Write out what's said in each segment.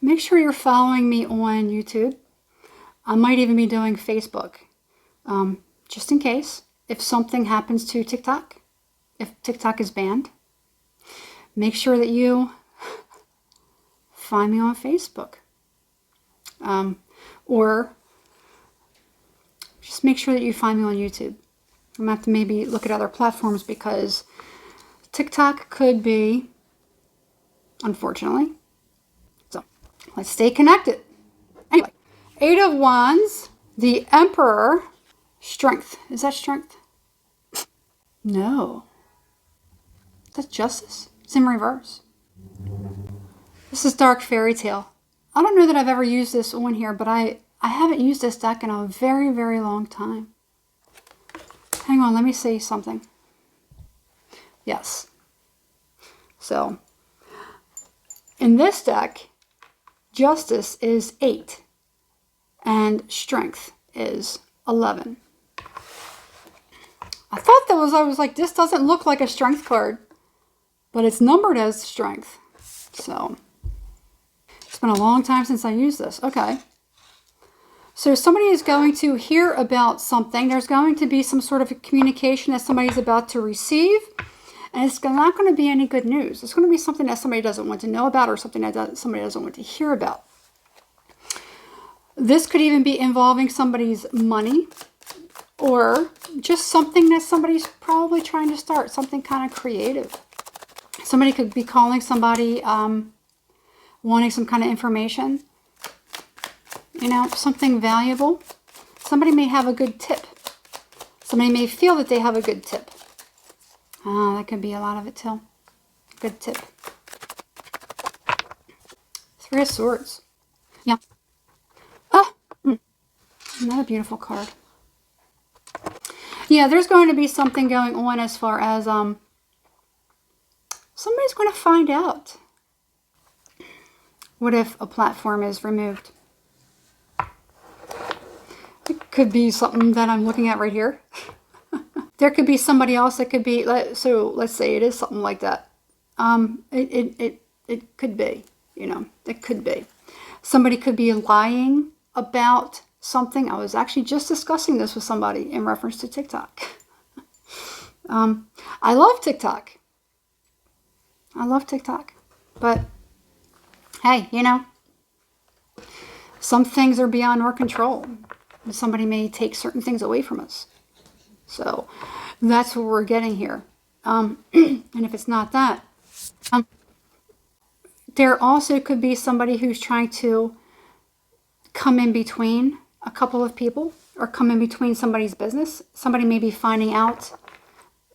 Make sure you're following me on YouTube. I might even be doing Facebook, just in case. If something happens to TikTok, if TikTok is banned, make sure that you find me on Facebook. Or just make sure that you find me on YouTube. I'm going to have to maybe look at other platforms because TikTok could be, unfortunately. So let's stay connected. Anyway, 8 of Wands, the Emperor, Strength. Is that Strength? No. That's Justice. It's in reverse. This is Dark Fairy Tale. I don't know that I've ever used this on here, but I haven't used this deck in a very, very long time. Hang on, let me see something. Yes. So, in this deck, Justice is 8 and Strength is 11. I thought that was, I was like, this doesn't look like a Strength card, but it's numbered as Strength. So, it's been a long time since I used this. Okay. So somebody is going to hear about something. There's going to be some sort of a communication that somebody's about to receive. And it's not going to be any good news. It's going to be something that somebody doesn't want to know about or something that somebody doesn't want to hear about. This could even be involving somebody's money or just something that somebody's probably trying to start, something kind of creative. Somebody could be calling somebody, wanting some kind of information. You know, something valuable. Somebody may have a good tip. Somebody may feel that they have a good tip. That could be a lot of it too. Good tip. 3 of Swords. Yeah. Another beautiful card. Yeah, there's going to be something going on as far as somebody's going to find out. What if a platform is removed? It could be something that I'm looking at right here. There could be somebody else that could be, so let's say it is something like that. It could be, you know, it could be. Somebody could be lying about something. I was actually just discussing this with somebody in reference to TikTok. I love TikTok. I love TikTok. But, hey, you know, some things are beyond our control. Somebody may take certain things away from us. So that's what we're getting here. And if it's not that, there also could be somebody who's trying to come in between a couple of people or come in between somebody's business. Somebody may be finding out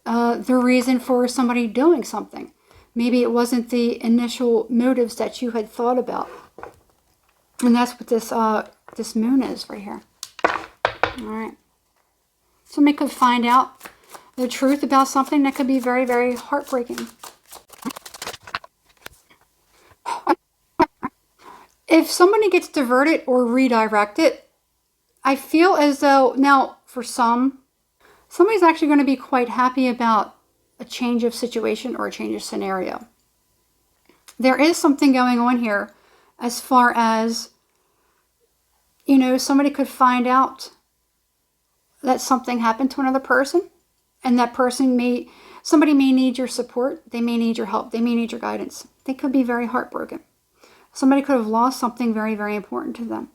the reason for somebody doing something. Maybe it wasn't the initial motives that you had thought about. And that's what this moon is right here. All right. Somebody could find out the truth about something that could be very, very heartbreaking. If somebody gets diverted or redirected, I feel as though, now for somebody's actually going to be quite happy about a change of situation or a change of scenario. There is something going on here as far as, you know, somebody could find out that something happened to another person, and that person somebody may need your support, they may need your help, they may need your guidance. They could be very heartbroken. Somebody could have lost something very, very important to them.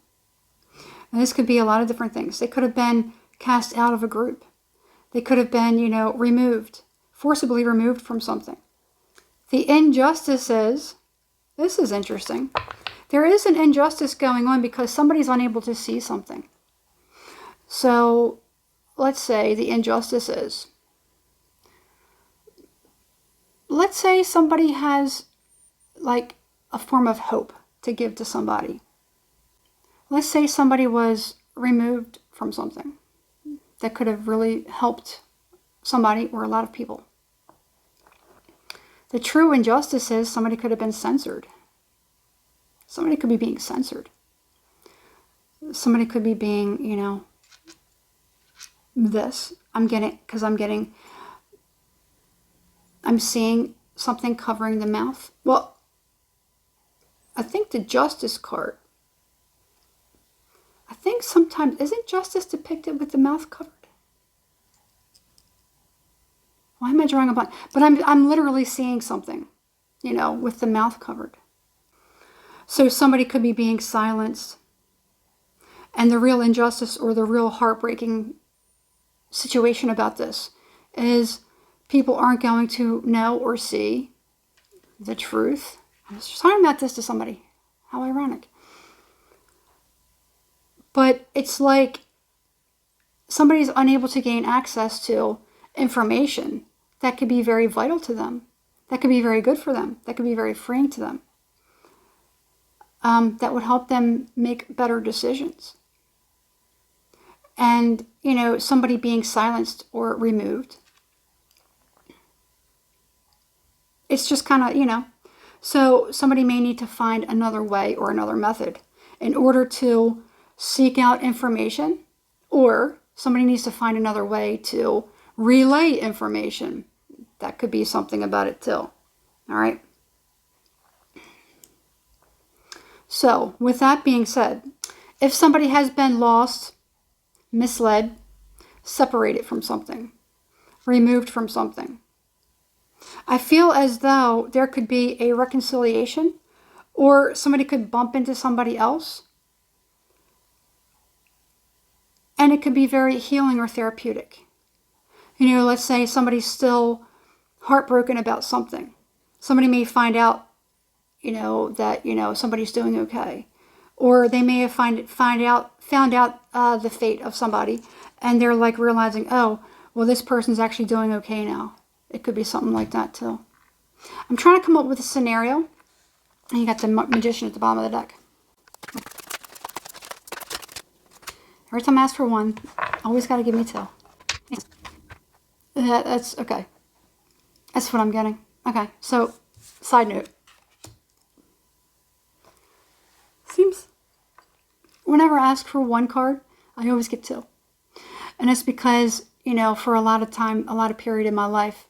And this could be a lot of different things. They could have been cast out of a group. They could have been, you know, removed, forcibly removed from something. The injustice is, this is interesting. There is an injustice going on because somebody's unable to see something. So, let's say the injustice is, let's say somebody has like a form of hope to give to somebody. Let's say somebody was removed from something that could have really helped somebody or a lot of people. The true injustice is somebody could have been censored. Somebody could be being censored. Somebody could be being, you know, this. I'm seeing something covering the mouth. Well, I think the justice card, I think sometimes, isn't justice depicted with the mouth covered? Why am I drawing a blank? But I'm literally seeing something, you know, with the mouth covered. So somebody could be being silenced. And the real injustice or the real heartbreaking situation about this is people aren't going to know or see the truth. I was just talking about this to somebody. How ironic. But it's like somebody's unable to gain access to information that could be very vital to them, that could be very good for them, that could be very freeing to them, that would help them make better decisions. And, you know, somebody being silenced or removed, it's just kind of, you know, so somebody may need to find another way or another method in order to seek out information, or somebody needs to find another way to relay information. That could be something about it too. All right. So with that being said, if somebody has been lost, misled, separated from something, removed from something, I feel as though there could be a reconciliation, or somebody could bump into somebody else, and it could be very healing or therapeutic. You know, let's say somebody's still heartbroken about something. Somebody may find out, you know, that, you know, somebody's doing okay. Or they may have found out the fate of somebody, and they're like realizing, oh, well, this person's actually doing okay now. It could be something like that too. I'm trying to come up with a scenario. And you got the Magician at the bottom of the deck. Every time I ask for one, always got to give me two. That's okay. That's what I'm getting. Okay, so side note. Seems whenever I ask for one card, I always get two. And it's because, you know, for a lot of time, a lot of period in my life,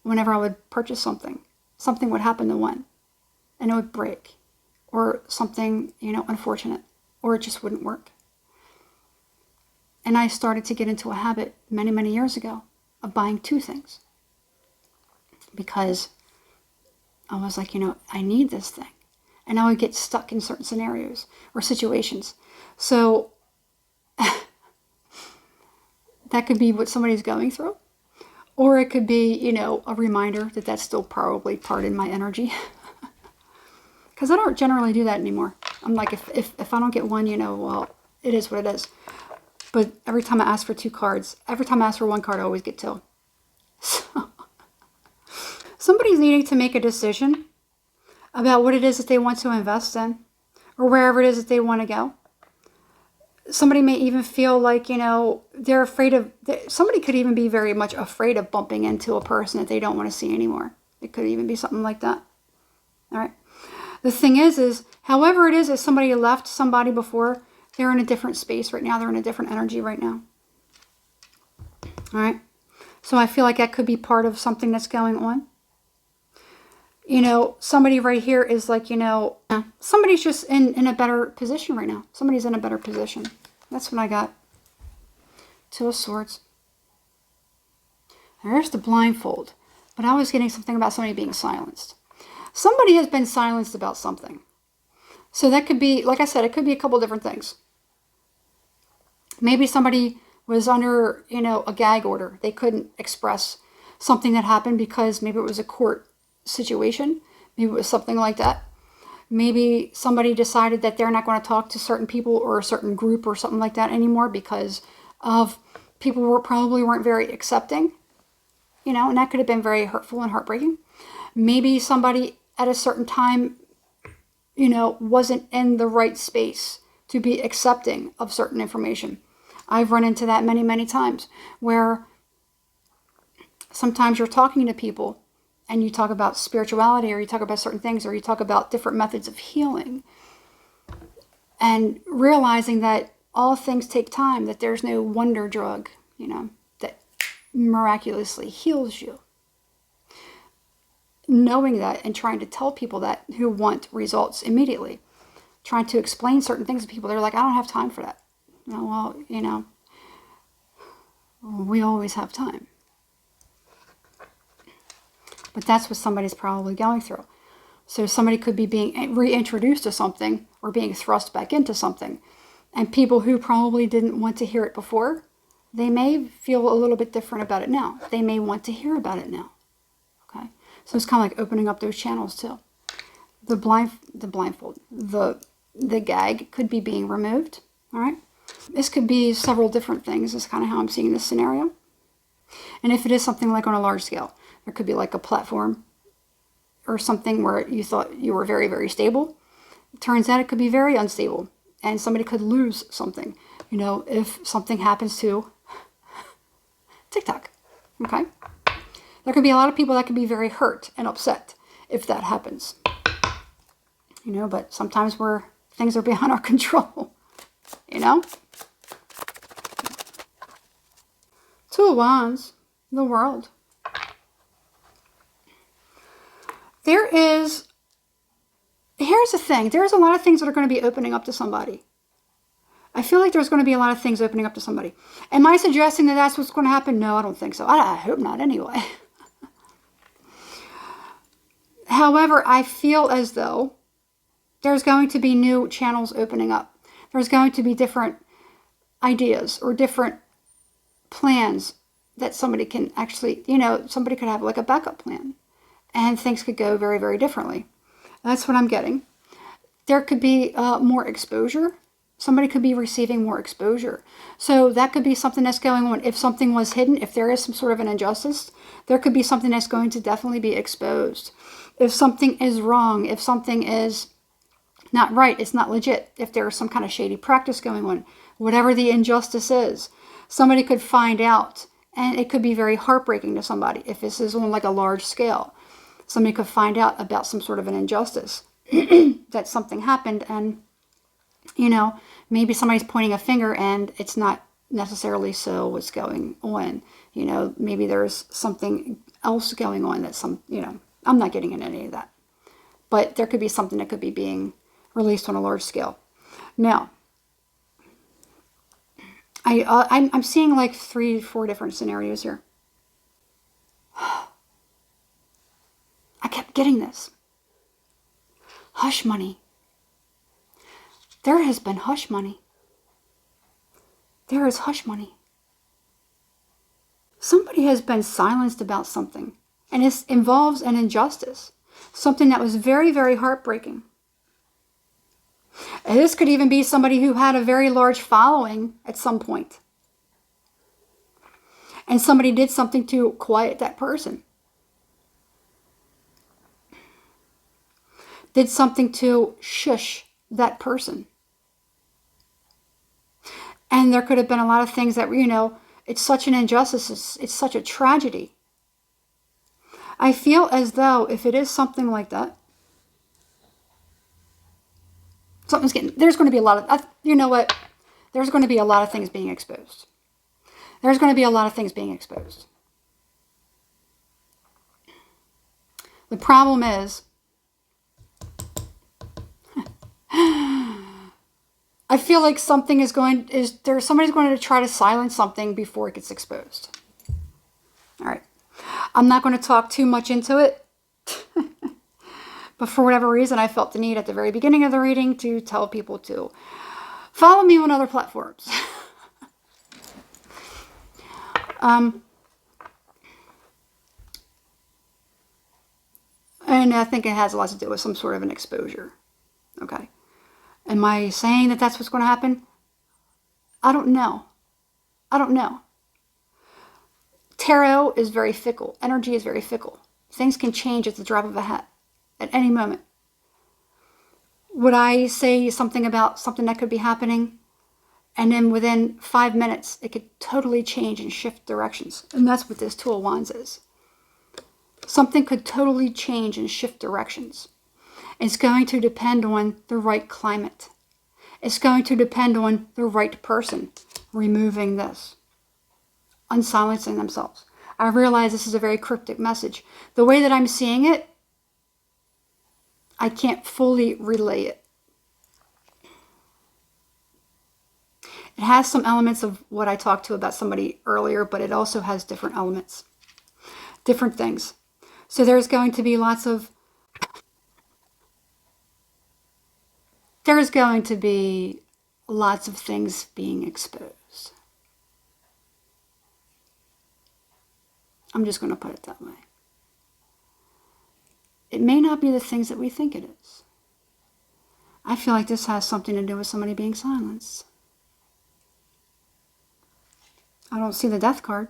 whenever I would purchase something, something would happen to one, and it would break, or something, you know, unfortunate, or it just wouldn't work. And I started to get into a habit many, many years ago of buying two things, because I was like, you know, I need this thing. And I would get stuck in certain scenarios or situations. So that could be what somebody's going through. Or it could be, you know, a reminder that that's still probably part in my energy. Because I don't generally do that anymore. I'm like, if I don't get one, you know, well, it is what it is. But every time I ask for two cards, every time I ask for one card, I always get two. So somebody's needing to make a decision about what it is that they want to invest in, or wherever it is that they want to go. Somebody may even feel like, you know, they're afraid of, somebody could even be very much afraid of bumping into a person that they don't want to see anymore. It could even be something like that. All right. The thing is however it is that somebody left somebody before, they're in a different space right now. They're in a different energy right now. All right. So I feel like that could be part of something that's going on. You know, somebody right here is like, you know, somebody's just in a better position right now. Somebody's in a better position. That's what I got. Two of Swords. There's the blindfold. But I was getting something about somebody being silenced. Somebody has been silenced about something. So that could be, like I said, it could be a couple different things. Maybe somebody was under, you know, a gag order. They couldn't express something that happened because maybe it was a court situation. Maybe it was something like that. Maybe somebody decided that they're not going to talk to certain people or a certain group or something like that anymore because of people probably weren't very accepting, you know, and that could have been very hurtful and heartbreaking. Maybe somebody at a certain time, you know, wasn't in the right space to be accepting of certain information. I've run into that many, many times where sometimes you're talking to people and you talk about spirituality, or you talk about certain things, or you talk about different methods of healing, and realizing that all things take time, that there's no wonder drug, you know, that miraculously heals you. knowing that and trying to tell people that who want results immediately. Trying to explain certain things to people. They're like, I don't have time for that. Well, we always have time. But that's what somebody's probably going through. So somebody could be being reintroduced to something or being thrust back into something. And people who probably didn't want to hear it before, they may feel a little bit different about it now. They may want to hear about it now. Okay? So it's kind of like opening up those channels too. The blindfold, the gag could be being removed. All right? This could be several different things. Is kind of how I'm seeing this scenario. And if it is something like on a large scale, there could be like a platform or something where you thought you were very, very stable. It turns out it could be very unstable. And somebody could lose something. If something happens to TikTok. Okay? There could be a lot of people that could be very hurt and upset if that happens. But sometimes things are beyond our control. Two of Wands, the World. Here's the thing. There's a lot of things that are going to be opening up to somebody. I feel like there's going to be a lot of things opening up to somebody. Am I suggesting that that's what's going to happen? No, I don't think so. I hope not anyway. However, I feel as though there's going to be new channels opening up. There's going to be different ideas or different plans that somebody can actually, somebody could have like a backup plan. And things could go very, very differently. That's what I'm getting. There could be more exposure. Somebody could be receiving more exposure. So that could be something that's going on. If something was hidden, if there is some sort of an injustice, there could be something that's going to definitely be exposed. If something is wrong, if something is not right, it's not legit, if there is some kind of shady practice going on, whatever the injustice is, somebody could find out. And it could be very heartbreaking to somebody if this is on like a large scale. Somebody could find out about some sort of an injustice, that something happened, and, maybe somebody's pointing a finger and it's not necessarily so what's going on. Maybe there's something else going on that I'm not getting into any of that. But there could be something that could be being released on a large scale. Now, I'm seeing like 3 or 4 different scenarios here. I kept getting this. Hush money. There has been hush money. There is hush money. Somebody has been silenced about something, and it involves an injustice. Something that was very, very heartbreaking. And this could even be somebody who had a very large following at some point. And somebody did something to quiet that person. Did something to shush that person. And there could have been a lot of things that, it's such an injustice. It's such a tragedy. I feel as though if it is something like that, there's going to be a lot of, there's going to be a lot of things being exposed. There's going to be a lot of things being exposed. The problem is, I feel like somebody's going to try to silence something before it gets exposed. All right. I'm not going to talk too much into it. But for whatever reason, I felt the need at the very beginning of the reading to tell people to follow me on other platforms. And I think it has a lot to do with some sort of an exposure. Okay. Am I saying that that's what's going to happen? I don't know. Tarot is very fickle. Energy is very fickle. Things can change at the drop of a hat at any moment. Would I say something about something that could be happening, and then within 5 minutes it could totally change and shift directions? And that's what this Two of Wands is. Something could totally change and shift directions. It's going to depend on the right climate. It's going to depend on the right person removing this, unsilencing themselves. I realize this is a very cryptic message. The way that I'm seeing it, I can't fully relay it. It has some elements of what I talked to about somebody earlier, but it also has different elements, different things. So there's going to be lots of things being exposed. I'm just going to put it that way. It may not be the things that we think it is. I feel like this has something to do with somebody being silenced. I don't see the death card,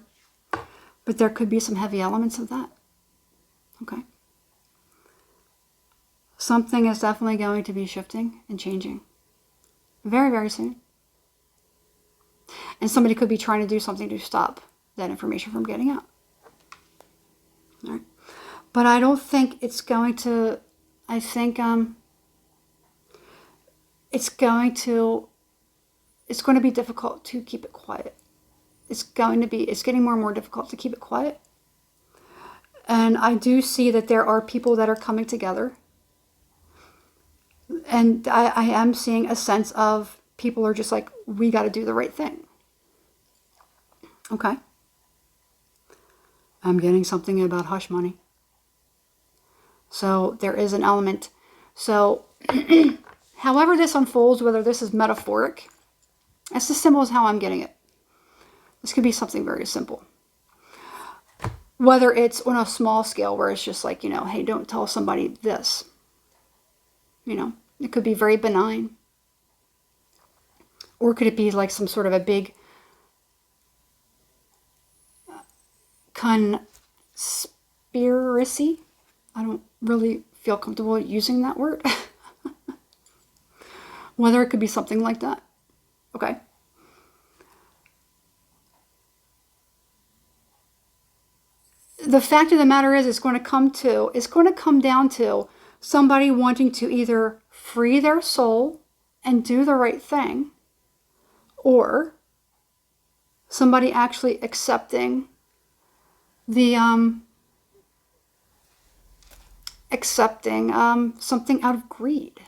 but there could be some heavy elements of that. Okay. Something is definitely going to be shifting and changing very, very soon. And somebody could be trying to do something to stop that information from getting out. All right. But I don't think it's going to, I think it's going to be difficult to keep it quiet. It's getting more and more difficult to keep it quiet. And I do see that there are people that are coming together. And I am seeing a sense of people are just like, we got to do the right thing. Okay. I'm getting something about hush money. So there is an element. So however this unfolds, whether this is metaphoric, that's as simple as how I'm getting it. This could be something very simple. Whether it's on a small scale where it's just like, hey, don't tell somebody this. It could be very benign. Or could it be like some sort of a big conspiracy? I don't really feel comfortable using that word. Whether it could be something like that. Okay. The fact of the matter is, it's going to come down to somebody wanting to either free their soul and do the right thing, or somebody actually accepting something out of greed.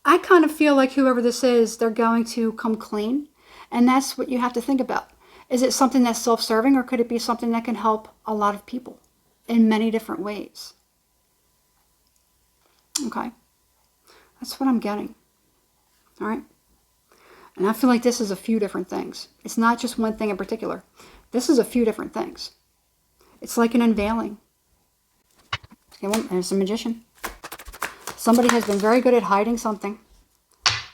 I kind of feel like whoever this is, they're going to come clean, and that's what you have to think about. Is it something that's self-serving, or could it be something that can help a lot of people in many different ways? Okay. That's what I'm getting. All right. And I feel like this is a few different things. It's not just one thing in particular. This is a few different things. It's like an unveiling. Okay, well, there's a magician. Somebody has been very good at hiding something.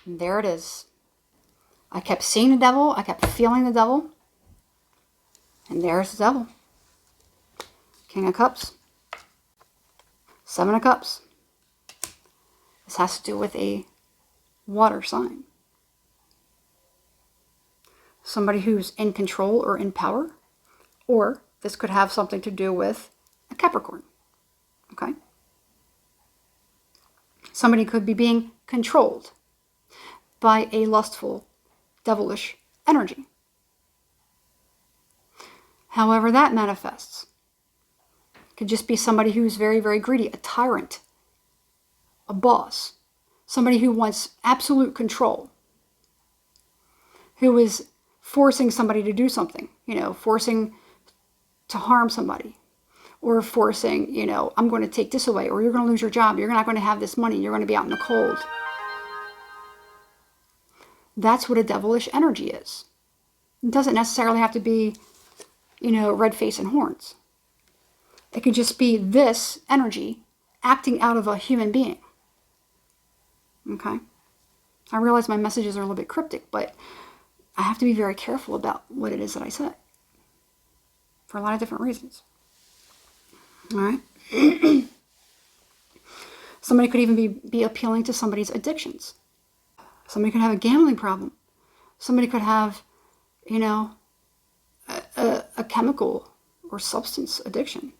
And there it is. I kept seeing the devil. I kept feeling the devil. And there's the devil. King of Cups. Seven of Cups. This has to do with a water sign. Somebody who's in control or in power. Or this could have something to do with a Capricorn. Okay? Somebody could be being controlled by a lustful, devilish energy. However that manifests. It could just be somebody who's very, very greedy, a tyrant, a boss, somebody who wants absolute control, who is forcing somebody to do something, forcing to harm somebody, or forcing, I'm going to take this away, or you're going to lose your job, you're not going to have this money, you're going to be out in the cold. That's what a devilish energy is. It doesn't necessarily have to be red face and horns. It could just be this energy acting out of a human being. Okay? I realize my messages are a little bit cryptic, but I have to be very careful about what it is that I say. For a lot of different reasons. All right? Somebody could even be appealing to somebody's addictions. Somebody could have a gambling problem. Somebody could have, a chemical or substance addiction.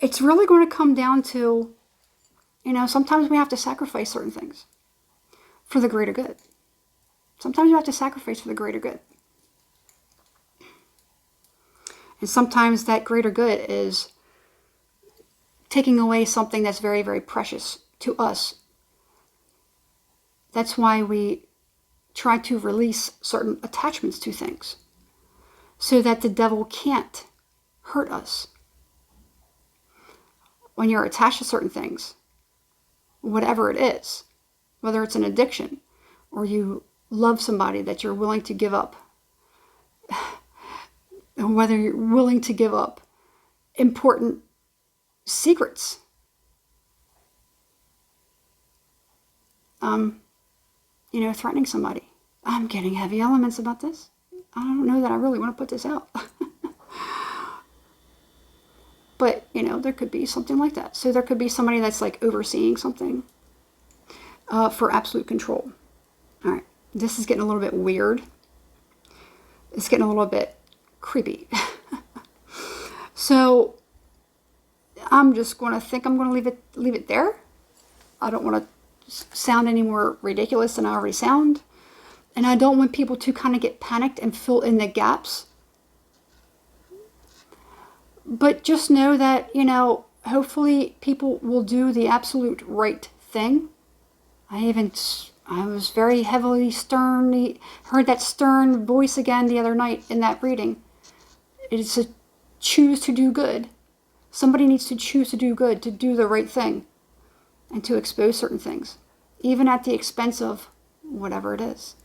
It's really going to come down to, sometimes we have to sacrifice certain things for the greater good. Sometimes you have to sacrifice for the greater good. And sometimes that greater good is taking away something that's very, very precious to us. That's why we try to release certain attachments to things, so that the devil can't hurt us. When you're attached to certain things, whatever it is, whether it's an addiction or you love somebody that you're willing to give up, whether you're willing to give up important secrets, threatening somebody. I'm getting heavy elements about this. I don't know that I really want to put this out. But, there could be something like that. So there could be somebody that's like overseeing something for absolute control. All right. This is getting a little bit weird. It's getting a little bit creepy. So I'm just going to leave it there. I don't want to sound any more ridiculous than I already sound. And I don't want people to kind of get panicked and fill in the gaps. But just know that, hopefully people will do the absolute right thing. I was very heavily stern. Heard that stern voice again the other night in that reading. It's a choose to do good. Somebody needs to choose to do good, to do the right thing, and to expose certain things, even at the expense of whatever it is.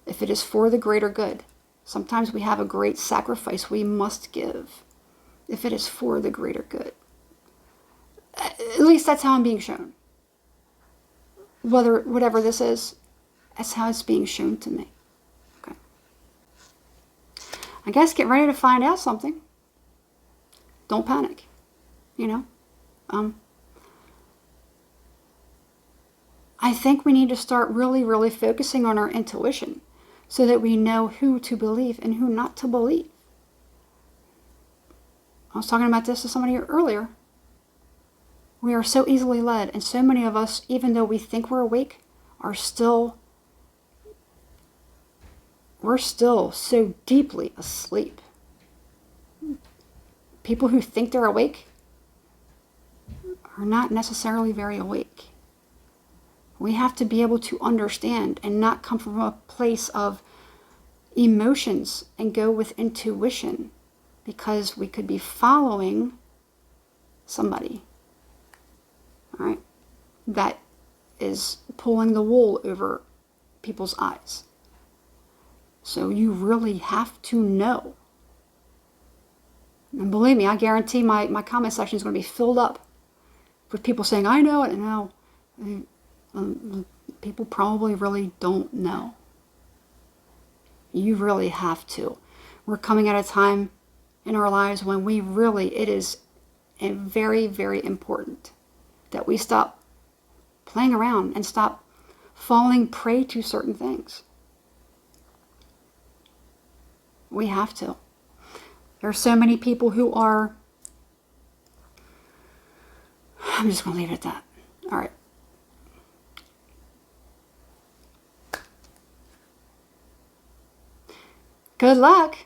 If it is for the greater good, sometimes we have a great sacrifice we must give. If it is for the greater good. At least that's how I'm being shown. Whatever this is, that's how it's being shown to me. Okay. I guess get ready to find out something. Don't panic. I think we need to start really, really focusing on our intuition so that we know who to believe and who not to believe. I was talking about this to somebody earlier. We are so easily led, and so many of us, even though we think we're awake, we're still so deeply asleep. People who think they're awake are not necessarily very awake. We have to be able to understand and not come from a place of emotions and go with intuition. Because we could be following somebody, all right, that is pulling the wool over people's eyes. So you really have to know. And believe me, I guarantee my comment section is going to be filled up with people saying, I know it, and no. People probably really don't know. You really have to. We're coming at a time in our lives when it is very, very important that we stop playing around and stop falling prey to certain things. We have to. There are so many people who are... I'm just going to leave it at that. All right. Good luck.